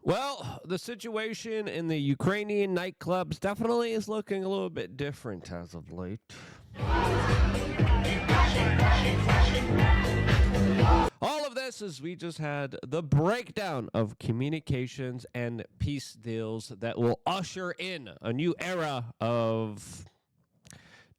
Well, the situation in the Ukrainian nightclubs definitely is looking a little bit different as of late. All of this is we just had the breakdown of communications and peace deals that will usher in a new era of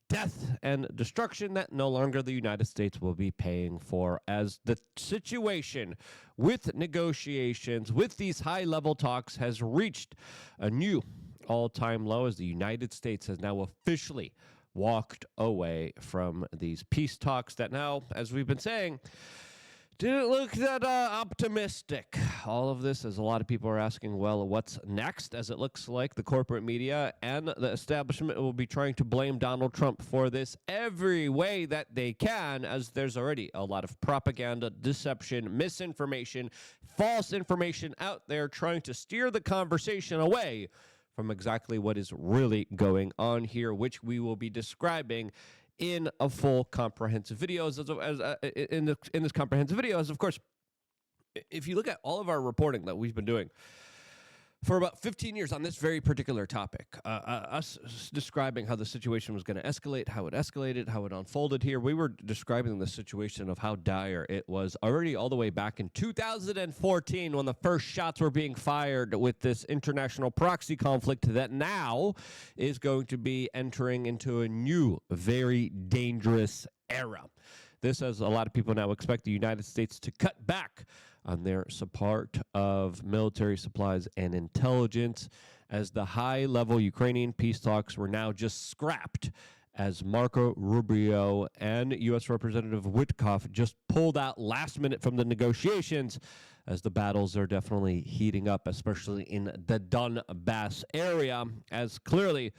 death and destruction that no longer the United States will be paying for, as the situation with negotiations, with these high-level talks, has reached a new all-time low, as the United States has now officially walked away from these peace talks that now, as we've been saying, didn't look that optimistic. All of this, as a lot of people are asking, well, what's next? As it looks like the corporate media and the establishment will be trying to blame Donald Trump for this every way that they can, as there's already a lot of propaganda, deception, misinformation, false information out there trying to steer the conversation away from exactly what is really going on here, which we will be describing in a full comprehensive video. In this comprehensive video, as of course, if you look at all of our reporting that we've been doing for about 15 years on this very particular topic, us describing how the situation was going to escalate, how it escalated, how it unfolded here, we were describing the situation of how dire it was already all the way back in 2014 when the first shots were being fired with this international proxy conflict that now is going to be entering into a new, very dangerous era. This, as a lot of people now expect the United States to cut back on their support of military supplies and intelligence, as the high-level Ukrainian peace talks were now just scrapped, as Marco Rubio and U.S. Representative Witkoff just pulled out last minute from the negotiations, as the battles are definitely heating up, especially in the Donbass area, as clearly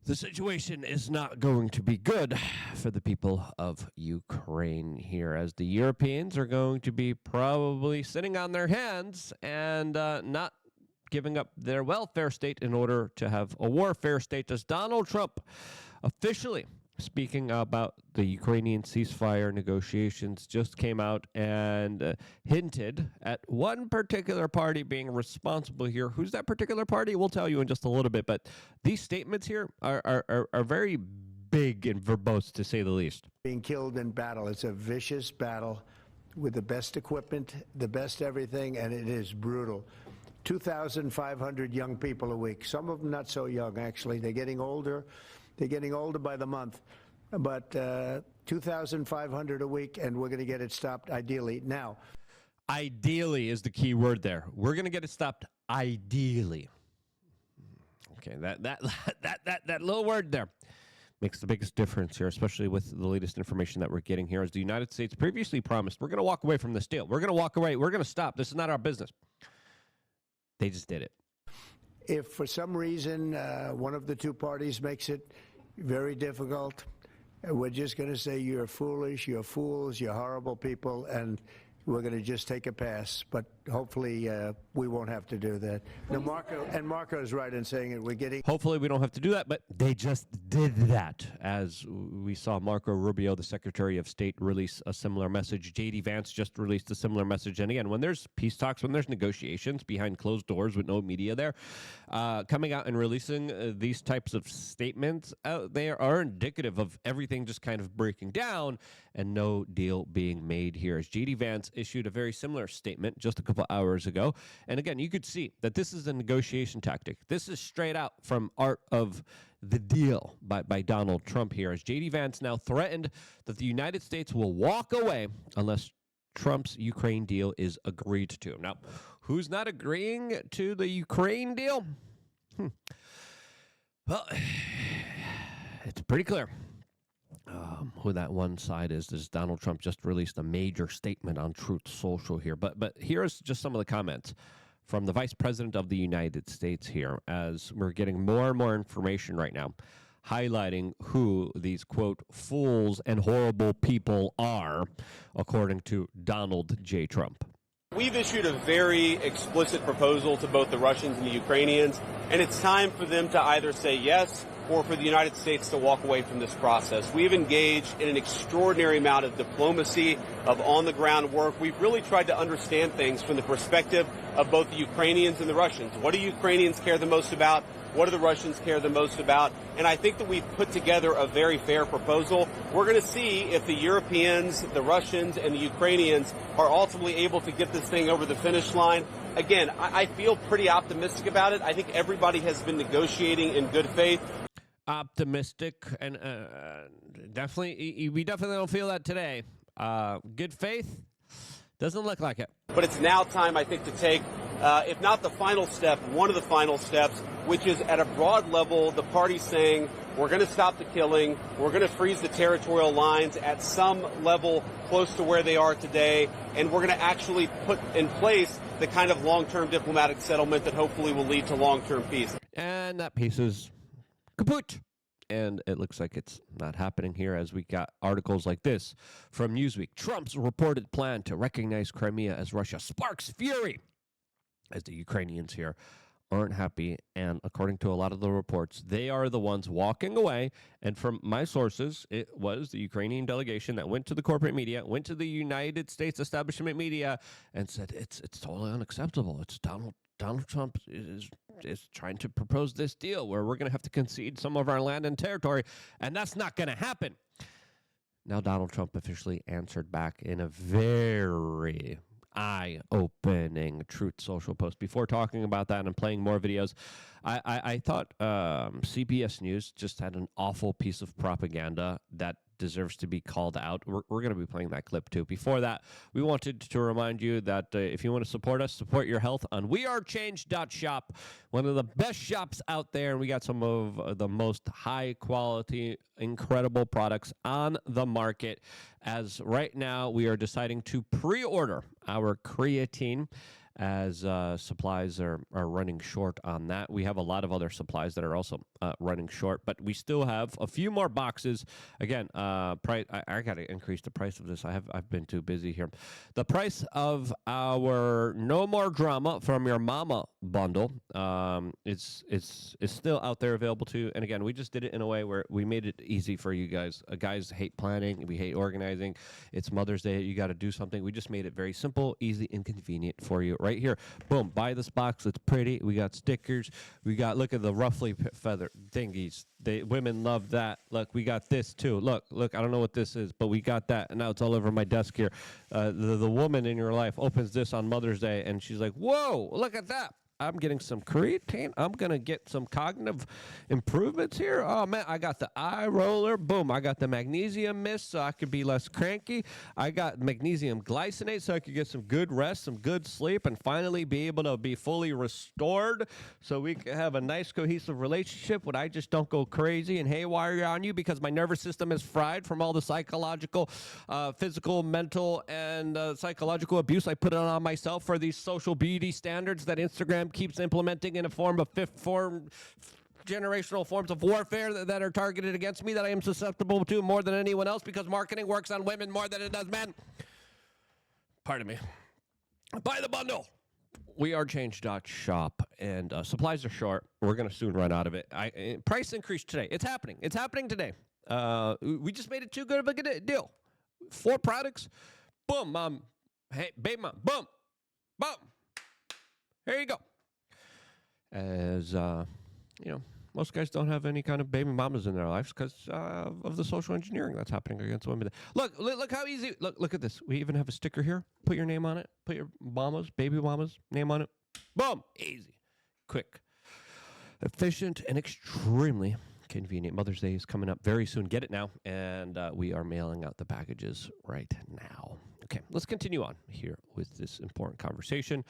the situation is not going to be good for the people of Ukraine here, as the Europeans are going to be probably sitting on their hands and not giving up their welfare state in order to have a warfare state, as Donald Trump officially speaking about the Ukrainian ceasefire negotiations just came out and hinted at one particular party being responsible here. Who's that particular party? We'll tell you in just a little bit, but these statements here are very big and verbose, to say the least. Being killed in battle. It's a vicious battle with the best equipment, the best everything, and it is brutal. 2,500 young people a week. Some of them not so young, actually. They're getting older. They're getting older by the month. But 2,500 a week, and we're going to get it stopped ideally. Now, ideally is the key word there. We're going to get it stopped ideally. Okay, that little word there makes the biggest difference here, especially with the latest information that we're getting here. As the United States previously promised, we're going to walk away from this deal. We're going to walk away. We're going to stop. This is not our business. They just did it. If for some reason one of the two parties makes it very difficult, we're just going to say you're foolish, you're fools, you're horrible people, and we're going to just take a pass. But hopefully we won't have to do that. Now, Marco is right in saying it. We're getting. Hopefully we don't have to do that, but they just did that. As we saw Marco Rubio, the Secretary of State, release a similar message. J.D. Vance just released a similar message. And again, when there's peace talks, when there's negotiations behind closed doors with no media there, coming out and releasing these types of statements out there are indicative of everything just kind of breaking down and no deal being made here. As J.D. Vance issued a very similar statement just a couple hours ago. And again, you could see that this is a negotiation tactic. This is straight out from Art of the Deal by Donald Trump here, as J.D. Vance now threatened that the United States will walk away unless Trump's Ukraine deal is agreed to. Now, who's not agreeing to the Ukraine deal? Well, it's pretty clear who that one side is. This Donald Trump just released a major statement on Truth Social here. But here's just some of the comments from the Vice President of the United States here, as we're getting more and more information right now highlighting who these, quote, fools and horrible people are, according to Donald J. Trump. We've issued a very explicit proposal to both the Russians and the Ukrainians, and it's time for them to either say yes or for the United States to walk away from this process. We've engaged in an extraordinary amount of diplomacy, of on-the-ground work. We've really tried to understand things from the perspective of both the Ukrainians and the Russians. What do Ukrainians care the most about? What do the Russians care the most about? And I think that we've put together a very fair proposal. We're going to see if the Europeans, the Russians, and the Ukrainians are ultimately able to get this thing over the finish line. Again, I feel pretty optimistic about it. I think everybody has been negotiating in good faith. Optimistic, and we definitely don't feel that today. Good faith doesn't look like it. But it's now time, I think, to take, if not the final step, one of the final steps, which is at a broad level, the party saying, we're going to stop the killing, we're going to freeze the territorial lines at some level close to where they are today, and we're going to actually put in place the kind of long-term diplomatic settlement that hopefully will lead to long-term peace. And that piece is kaput. And it looks like it's not happening here, as we got articles like this from Newsweek. Trump's reported plan to recognize Crimea as Russia sparks fury, as the Ukrainians here aren't happy. And according to a lot of the reports, they are the ones walking away. And from my sources, it was the Ukrainian delegation that went to the corporate media, went to the United States establishment media, and said it's totally unacceptable. It's Donald Trump is trying to propose this deal where we're going to have to concede some of our land and territory, and that's not going to happen. Now Donald Trump officially answered back in a very eye-opening Truth Social post. Before talking about that and playing more videos, I thought CBS News just had an awful piece of propaganda that deserves to be called out. We're going to be playing that clip too. Before that, we wanted to remind you that if you want to support us, support your health on wearechange.shop, one of the best shops out there. And we got some of the most high quality, incredible products on the market. As right now, we are deciding to pre-order our creatine, as supplies are running short on that. We have a lot of other supplies that are also running short, but we still have a few more boxes. Again, price. I got to increase the price of this. I've been too busy here. The price of our No More Drama from Your Mama bundle is still out there available too. And again, we just did it in a way where we made it easy for you guys. Guys hate planning. We hate organizing. It's Mother's Day. You got to do something. We just made it very simple, easy, and convenient for you. Right here, boom, buy this box. It's pretty. We got stickers. We got, look at the ruffly feather thingies. Women love that. Look, we got this too. Look, I don't know what this is, but we got that. And now it's all over my desk here. The woman in your life opens this on Mother's Day, and she's like, whoa, look at that. I'm getting some creatine. I'm going to get some cognitive improvements here. Oh, man, I got the eye roller. Boom, I got the magnesium mist so I could be less cranky. I got magnesium glycinate so I could get some good rest, some good sleep, and finally be able to be fully restored so we can have a nice, cohesive relationship when I just don't go crazy and haywire on you because my nervous system is fried from all the psychological, physical, mental, and psychological abuse I put on myself for these social beauty standards that Instagram keeps implementing in a form of generational forms of warfare that are targeted against me, that I am susceptible to more than anyone else because marketing works on women more than it does men. Pardon me. Buy the bundle. Wearechange.shop, and supplies are short. We're going to soon run out of it. Price increase today. It's happening. It's happening today. We just made it too good of a deal. 4 products. Boom, mom. Hey, baby mom. Boom. Boom. Here you go. As, most guys don't have any kind of baby mamas in their lives because of the social engineering that's happening against women. Look how easy. Look at this. We even have a sticker here. Put your name on it. Put your baby mama's name on it. Boom. Easy. Quick. Efficient and extremely convenient. Mother's Day is coming up very soon. Get it now. And we are mailing out the packages right now. Okay, let's continue on here with this important conversation.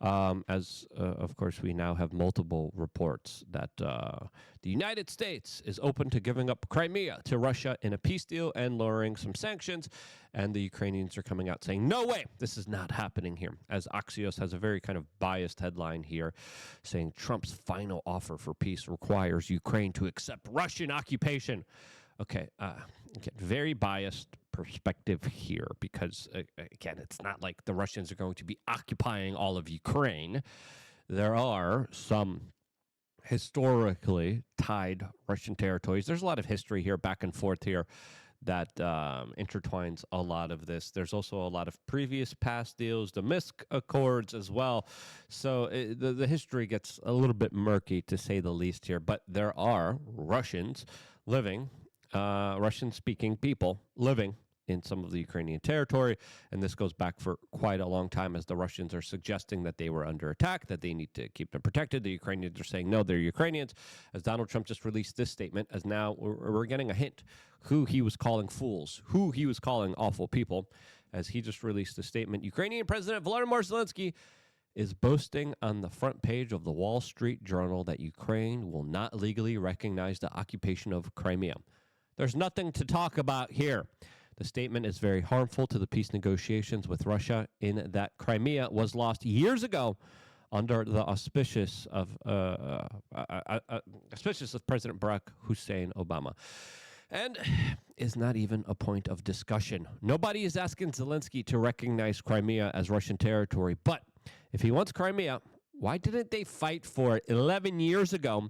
Of course, we now have multiple reports that the United States is open to giving up Crimea to Russia in a peace deal and lowering some sanctions. And the Ukrainians are coming out saying, no way, this is not happening here. As Axios has a very kind of biased headline here saying Trump's final offer for peace requires Ukraine to accept Russian occupation. Okay, very biased perspective here because, again, it's not like the Russians are going to be occupying all of Ukraine. There are some historically tied Russian territories. There's a lot of history here, back and forth here, that intertwines a lot of this. There's also a lot of previous past deals, the Minsk Accords as well. So the history gets a little bit murky, to say the least here. But there are Russians living, Russian-speaking people living in some of the Ukrainian territory, and this goes back for quite a long time, as the Russians are suggesting that they were under attack, that they need to keep them protected. The Ukrainians are saying, no, they're Ukrainians, as Donald Trump just released this statement, as now we're getting a hint who he was calling fools, who he was calling awful people, as he just released a statement. Ukrainian President Volodymyr Zelensky is boasting on the front page of the Wall Street Journal that Ukraine will not legally recognize the occupation of Crimea. There's nothing to talk about here. The statement is very harmful to the peace negotiations with Russia, in that Crimea was lost years ago under the auspicious of President Barack Hussein Obama, and is not even a point of discussion. Nobody is asking Zelensky to recognize Crimea as Russian territory, but if he wants Crimea, why didn't they fight for it 11 years ago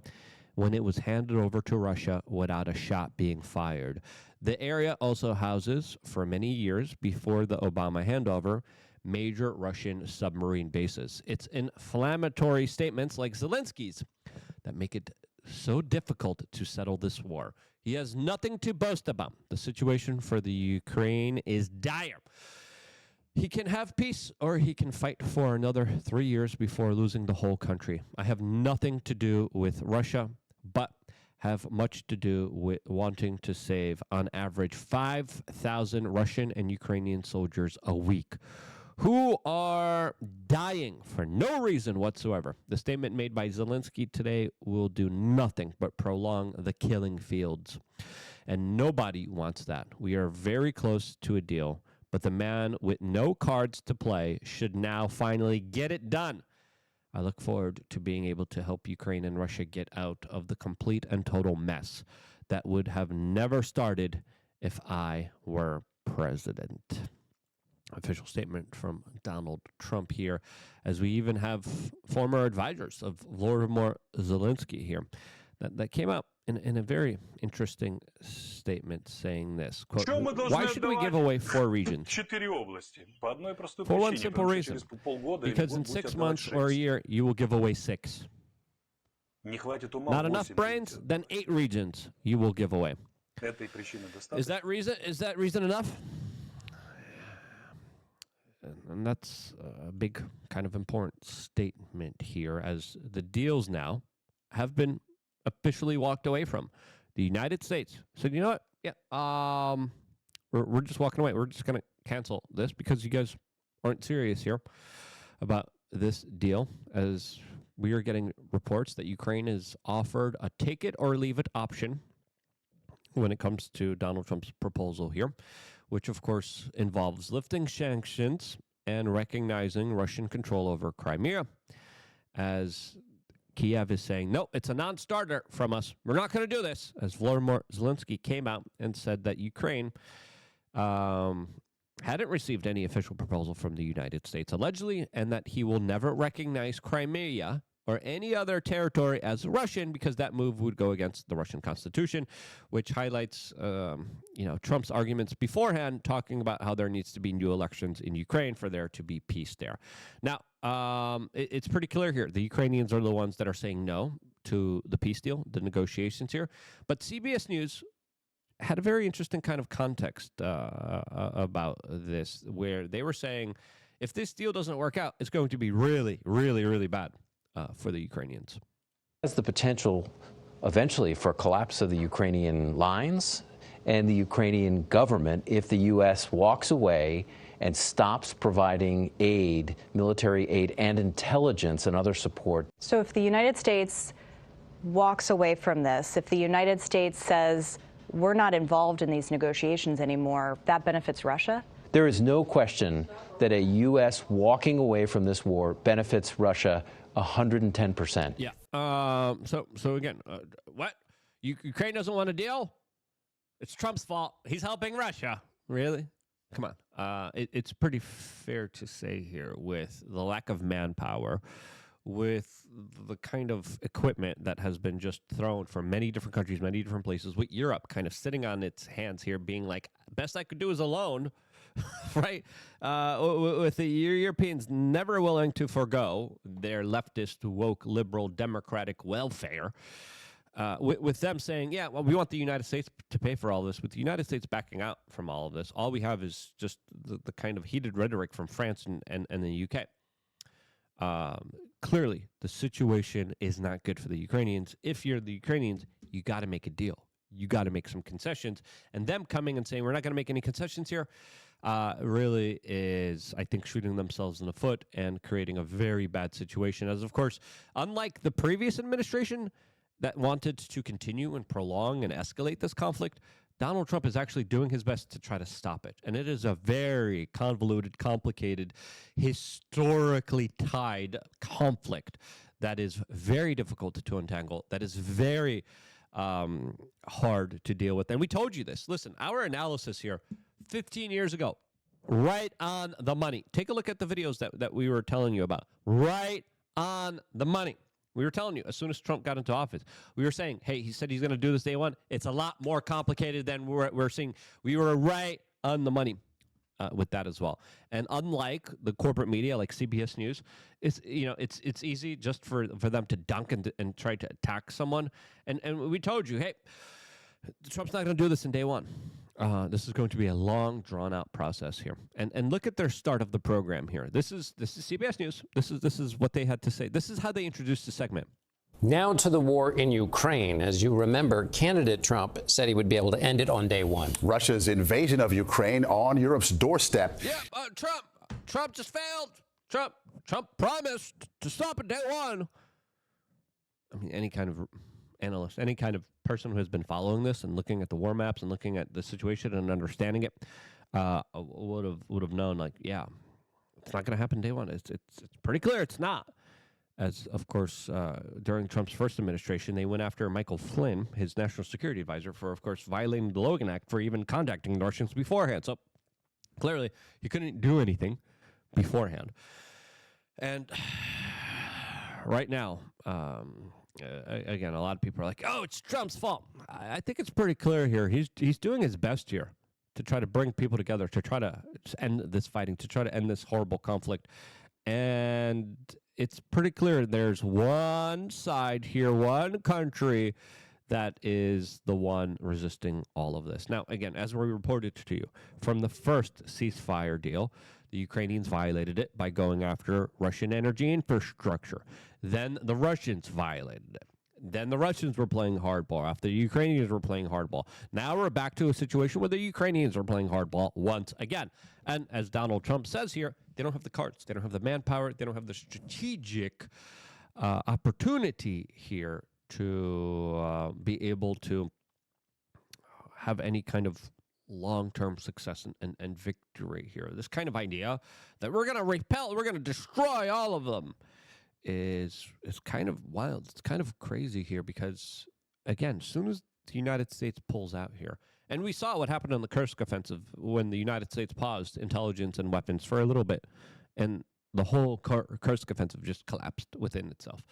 when it was handed over to Russia without a shot being fired? The area also houses, for many years before the Obama handover, major Russian submarine bases. It's inflammatory statements like Zelensky's that make it so difficult to settle this war. He has nothing to boast about. The situation for the Ukraine is dire. He can have peace, or he can fight for another 3 years before losing the whole country. I have nothing to do with Russia, but have much to do with wanting to save, on average, 5,000 Russian and Ukrainian soldiers a week who are dying for no reason whatsoever. The statement made by Zelensky today will do nothing but prolong the killing fields, and nobody wants that. We are very close to a deal, but the man with no cards to play should now finally get it done. I look forward to being able to help Ukraine and Russia get out of the complete and total mess that would have never started if I were president. Official statement from Donald Trump here, as we even have former advisors of Volodymyr Zelensky here that came out in a very interesting statement saying this, quote, why should we give away 4 regions? For one simple reason, because in 6 months or a year, you will give away 6. Not enough brains, then 8 regions you will give away. Is that reason enough? And that's a big kind of important statement here, as the deals now have been officially walked away from. The United States said, you know what? Yeah, we're just walking away. We're just going to cancel this because you guys aren't serious here about this deal, as we are getting reports that Ukraine is offered a take it or leave it option when it comes to Donald Trump's proposal here, which of course involves lifting sanctions and recognizing Russian control over Crimea, as Kiev is saying, no, it's a non-starter from us. We're not going to do this, as Volodymyr Zelensky came out and said that Ukraine hadn't received any official proposal from the United States, allegedly, and that he will never recognize Crimea or any other territory as Russian, because that move would go against the Russian Constitution, which highlights, Trump's arguments beforehand, talking about how there needs to be new elections in Ukraine for there to be peace there. Now, it's pretty clear here. The Ukrainians are the ones that are saying no to the peace deal, the negotiations here. But CBS News had a very interesting kind of context about this, where they were saying, if this deal doesn't work out, it's going to be really, really, really bad for the Ukrainians. Has the potential eventually for collapse of the Ukrainian lines and the Ukrainian government if the U.S. walks away and stops providing aid, military aid, and intelligence and other support. So if the United States walks away from this, if the United States says we're not involved in these negotiations anymore, that benefits Russia? There is no question that a U.S. walking away from this war benefits Russia 110%. Yeah. So again, what? Ukraine doesn't want a deal? It's Trump's fault. He's helping Russia. Really? Come on. It's pretty fair to say here, with the lack of manpower, with the kind of equipment that has been just thrown from many different countries, many different places, with Europe kind of sitting on its hands here, being like, best I could do is alone, right? With the Europeans never willing to forgo their leftist, woke, liberal, democratic welfare. With them saying, yeah, well, we want the United States to pay for all this. With the United States backing out from all of this, all we have is just the kind of heated rhetoric from France and the UK. Clearly, the situation is not good for the Ukrainians. If you're the Ukrainians, you got to make a deal. You got to make some concessions. And them coming and saying, we're not going to make any concessions here, really is, I think, shooting themselves in the foot and creating a very bad situation. As, of course, unlike the previous administration that wanted to continue and prolong and escalate this conflict, Donald Trump is actually doing his best to try to stop it. And it is a very convoluted, complicated, historically tied conflict that is very difficult to untangle, that is very hard to deal with. And we told you this. Listen, our analysis here 15 years ago, right on the money. Take a look at the videos that we were telling you about. Right on the money. We were telling you, as soon as Trump got into office, we were saying, hey, he said he's going to do this day one. It's a lot more complicated than we're seeing. We were right on the money with that as well. And unlike the corporate media like CBS News, it's easy just for them to dunk and try to attack someone. And we told you, hey, Trump's not going to do this in day one. This is going to be a long, drawn-out process here. And look at their start of the program here. This is CBS News. This is what they had to say. This is how they introduced the segment. Now to the war in Ukraine. As you remember, candidate Trump said he would be able to end it on day one. Russia's invasion of Ukraine on Europe's doorstep. Yeah, Trump just failed. Trump promised to stop at day one. I mean, any kind of analyst, any kind of person who has been following this and looking at the war maps and looking at the situation and understanding it would have known, like, yeah, it's not going to happen day one. It's pretty clear it's not. As, of course, during Trump's first administration, they went after Michael Flynn, his national security advisor, for, of course, violating the Logan Act for even contacting the Russians beforehand. So clearly, he couldn't do anything beforehand. And right now, again, a lot of people are like, oh, it's Trump's fault. I think it's pretty clear here. He's doing his best here to try to bring people together, to try to end this fighting, to try to end this horrible conflict. And it's pretty clear there's one side here, one country that is the one resisting all of this. Now, again, as we reported to you, from the first ceasefire deal, the Ukrainians violated it by going after Russian energy infrastructure. Then the Russians violated it. Then the Russians were playing hardball after the Ukrainians were playing hardball. Now we're back to a situation where the Ukrainians are playing hardball once again. And as Donald Trump says here, they don't have the cards. They don't have the manpower. They don't have the strategic opportunity here to be able to have any kind of long-term success and victory here. This kind of idea that we're going to repel, we're going to destroy all of them is kind of wild. It's kind of crazy here because, again, as soon as the United States pulls out here, and we saw what happened on the Kursk offensive when the United States paused intelligence and weapons for a little bit, and the whole Kursk offensive just collapsed within itself.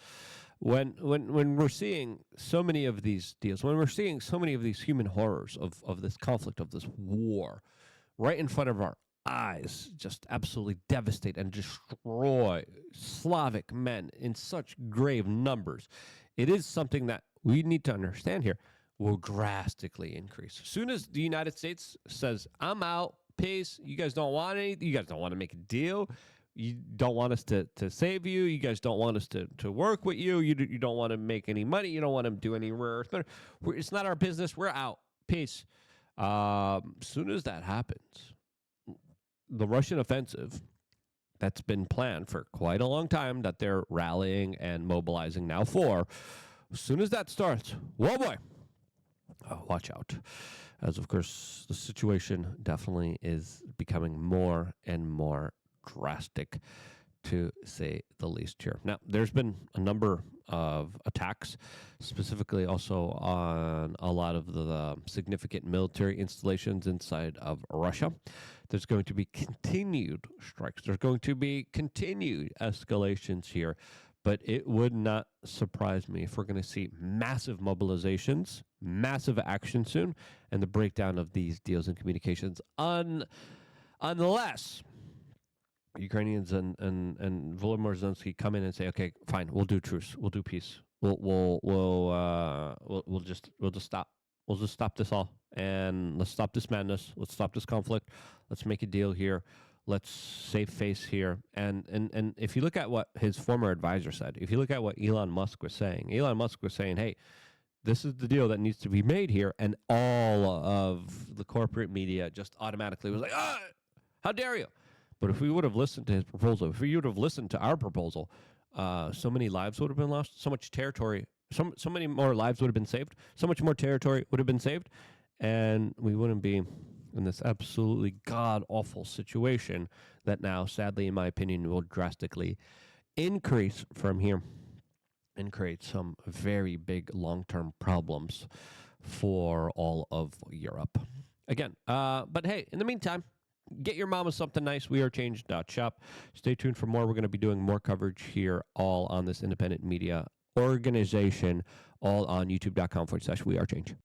When we're seeing so many of these deals, when we're seeing so many of these human horrors of this conflict, of this war, right in front of our eyes, just absolutely devastate and destroy Slavic men in such grave numbers, it is something that we need to understand here will drastically increase. As soon as the United States says, I'm out, peace, you guys don't want anything, you guys don't want to make a deal, you don't want us to save you, you guys don't want us to work with you, you don't want to make any money, you don't want to do any rare earth, it's not our business, we're out, peace. As soon as that happens, the Russian offensive that's been planned for quite a long time, that they're rallying and mobilizing now for, as soon as that starts, whoa boy, watch out. As, of course, the situation definitely is becoming more and more drastic, to say the least here. Now, there's been a number of attacks, specifically also on a lot of the significant military installations inside of Russia. There's going to be continued strikes. There's going to be continued escalations here But it would not surprise me if we're going to see massive mobilizations, massive action soon, and the breakdown of these deals and communications, unless Ukrainians and Volodymyr Zelensky come in and say, okay, fine, we'll do truce, we'll do peace, we'll just stop. We'll just stop this all, and let's stop this madness. Let's stop this conflict. Let's make a deal here. Let's save face here. And if you look at what his former advisor said, if you look at what Elon Musk was saying, hey, this is the deal that needs to be made here. And all of the corporate media just automatically was like, how dare you? But if we would have listened to his proposal, if we would have listened to our proposal, so many lives would have been lost, so much territory, so many more lives would have been saved, so much more territory would have been saved, and we wouldn't be in this absolutely god-awful situation that now, sadly, in my opinion, will drastically increase from here and create some very big long-term problems for all of Europe. Again, but hey, in the meantime, get your mama something nice. We are change.shop. Stay tuned for more. We're going to be doing more coverage here, all on this independent media organization, all on youtube.com/wearechange.